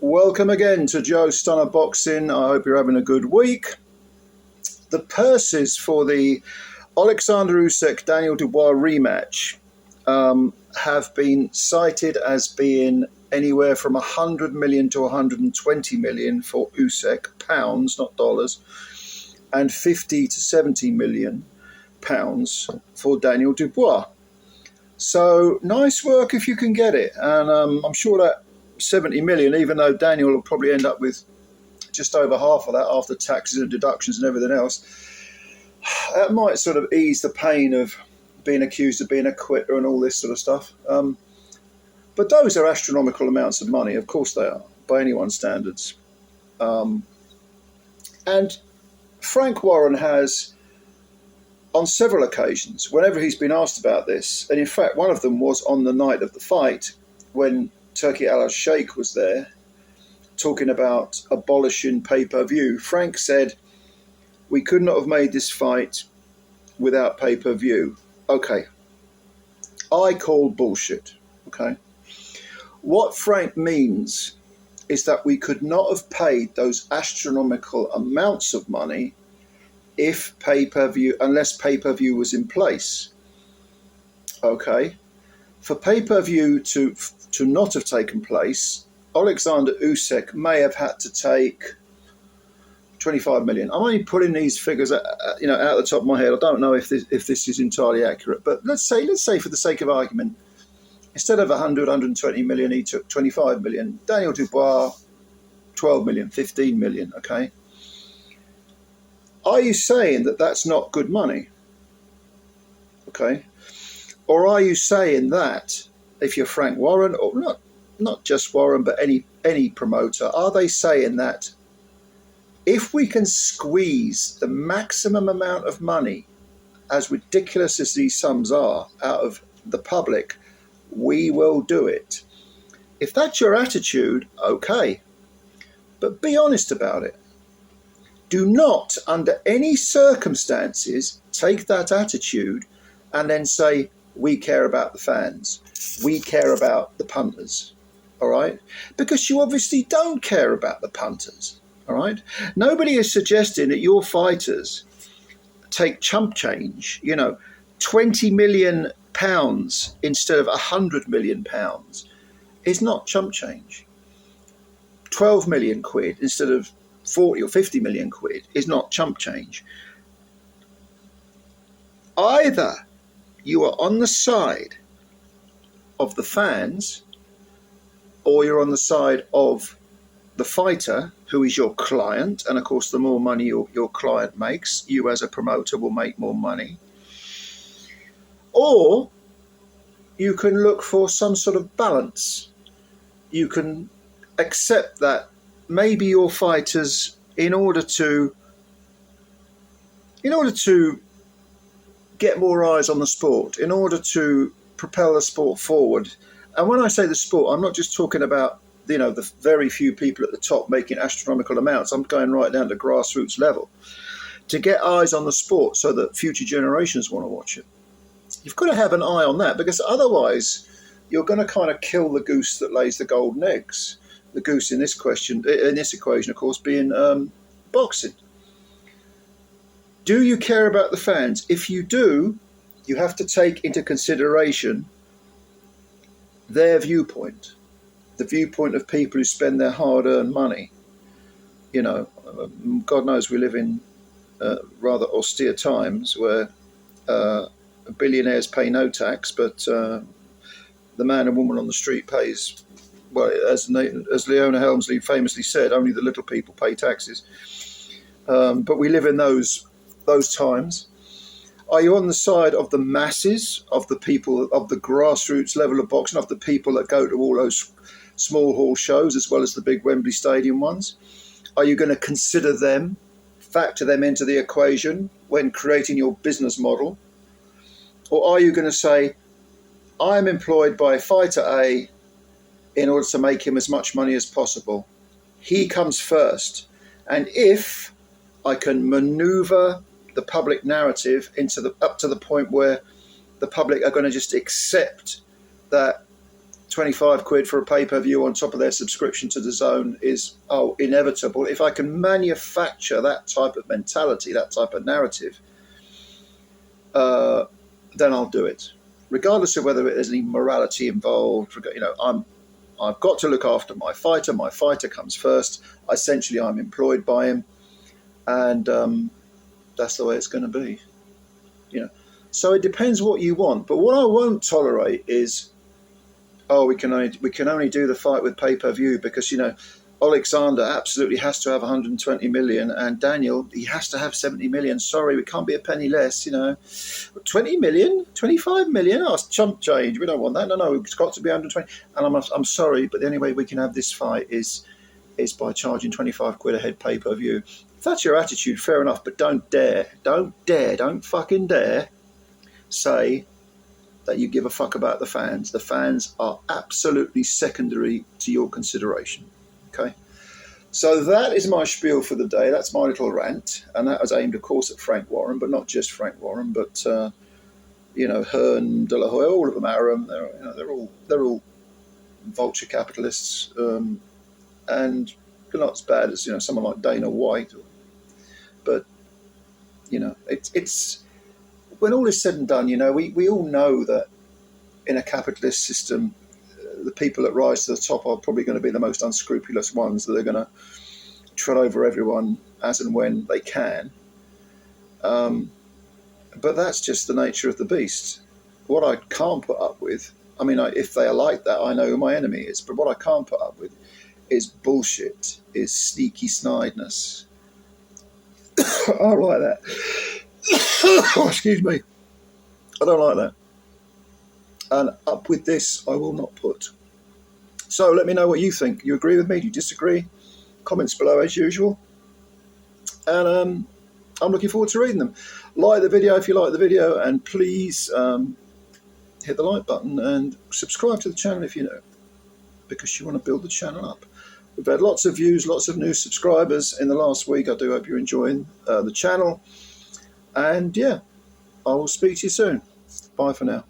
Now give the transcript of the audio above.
Welcome again to Joe Stunner Boxing. I hope you're having a good week. The purses for the Alexander Usyk Daniel Dubois rematch have been cited as being anywhere from 100 million to 120 million for Usyk, pounds, not dollars, and 50 to 70 million pounds for Daniel Dubois. So nice work if you can get it, and I'm sure that 70 million, even though Daniel will probably end up with just over half of that after taxes and deductions and everything else, that might sort of ease the pain of being accused of being a quitter and all this sort of stuff. But those are astronomical amounts of money, of course they are, by anyone's standards. And Frank Warren has, on several occasions, whenever he's been asked about this, and in fact one of them was on the night of the fight when Turki al-Sheikh was there talking about abolishing pay-per-view. Frank said, we could not have made this fight without pay-per-view. Okay. I call bullshit. Okay. What Frank means is that we could not have paid those astronomical amounts of money if pay-per-view, unless pay-per-view was in place. Okay. For pay-per-view to not have taken place, Alexander Usyk may have had to take 25 million. I'm only putting these figures, out of the top of my head. I don't know if this is entirely accurate, but let's say for the sake of argument, instead of 120 million, he took 25 million. Daniel Dubois, 12 million, 15 million. Okay. Are you saying that that's not good money? Okay. Or are you saying that if you're Frank Warren, or not just Warren, but any promoter, are they saying that if we can squeeze the maximum amount of money, as ridiculous as these sums are, out of the public, we will do it? If that's your attitude, okay. But be honest about it. Do not, under any circumstances, take that attitude and then say, we care about the fans. We care about the punters. All right? Because you obviously don't care about the punters. All right? Nobody is suggesting that your fighters take chump change, 20 million pounds instead of 100 million pounds is not chump change. 12 million quid instead of 40 or 50 million quid is not chump change. Either you are on the side of the fans, or you're on the side of the fighter, who is your client. And of course, the more money your client makes, you as a promoter will make more money. Or you can look for some sort of balance. You can accept that maybe your fighters, in order to get more eyes on the sport, in order to propel the sport forward. And when I say the sport, I'm not just talking about, the very few people at the top making astronomical amounts. I'm going right down to grassroots level. To get eyes on the sport so that future generations want to watch it. You've got to have an eye on that, because otherwise you're going to kind of kill the goose that lays the golden eggs. The goose in this equation, of course, being boxing. Do you care about the fans? If you do, you have to take into consideration their viewpoint, the viewpoint of people who spend their hard-earned money. God knows we live in rather austere times where billionaires pay no tax, but the man and woman on the street pays, well, as Leona Helmsley famously said, only the little people pay taxes. But we live in those times. Are you on the side of the masses, of the people, of the grassroots level of boxing, of the people that go to all those small hall shows as well as the big Wembley Stadium ones? Are you going to consider them, factor them into the equation when creating your business model? Or are you going to say, I'm employed by fighter A in order to make him as much money as possible. He comes first. And if I can maneuver the public narrative up to the point where the public are going to just accept that 25 quid for a pay-per-view on top of their subscription to the Zone is inevitable. If I can manufacture that type of mentality, that type of narrative, then I'll do it, regardless of whether there's any morality involved. You know, I've got to look after my fighter. My fighter comes first. Essentially, I'm employed by him, and that's the way it's going to be. You know, so it depends what you want. But what I won't tolerate is, we can only do the fight with pay-per-view because, you know, Alexander absolutely has to have 120 million, and Daniel, he has to have 70 million. Sorry, we can't be a penny less. You know, 20 million, 25 million. Oh, it's chump change. We don't want that. No, it's got to be 120. And I'm sorry, but the only way we can have this fight is by charging 25 quid a head pay-per-view. If that's your attitude, fair enough. But don't fucking dare say that you give a fuck about the fans. The fans are absolutely secondary to your consideration. Okay, so that is my spiel for the day. That's my little rant, and that was aimed, of course, at Frank Warren, but not just Frank Warren, but you know, Hearn, De La Hoya, all of them are. They're all vulture capitalists, and they're not as bad as, you know, someone like Dana White. But you know, it's when all is said and done, you know, we all know that in a capitalist system, the people that rise to the top are probably going to be the most unscrupulous ones, that are going to tread over everyone as and when they can. But that's just the nature of the beast. What I can't put up with, I mean, if they are like that, I know who my enemy is. But what I can't put up with is bullshit, is sneaky snideness. I don't like that. Excuse me. I don't like that. And up with this, I will not put. So let me know what you think. You agree with me? Do you disagree? Comments below as usual. And I'm looking forward to reading them. Like the video if you like the video, and please hit the like button and subscribe to the channel if you know, because you want to build the channel up. We've had lots of views, lots of new subscribers in the last week. I do hope you're enjoying the channel. And yeah, I will speak to you soon. Bye for now.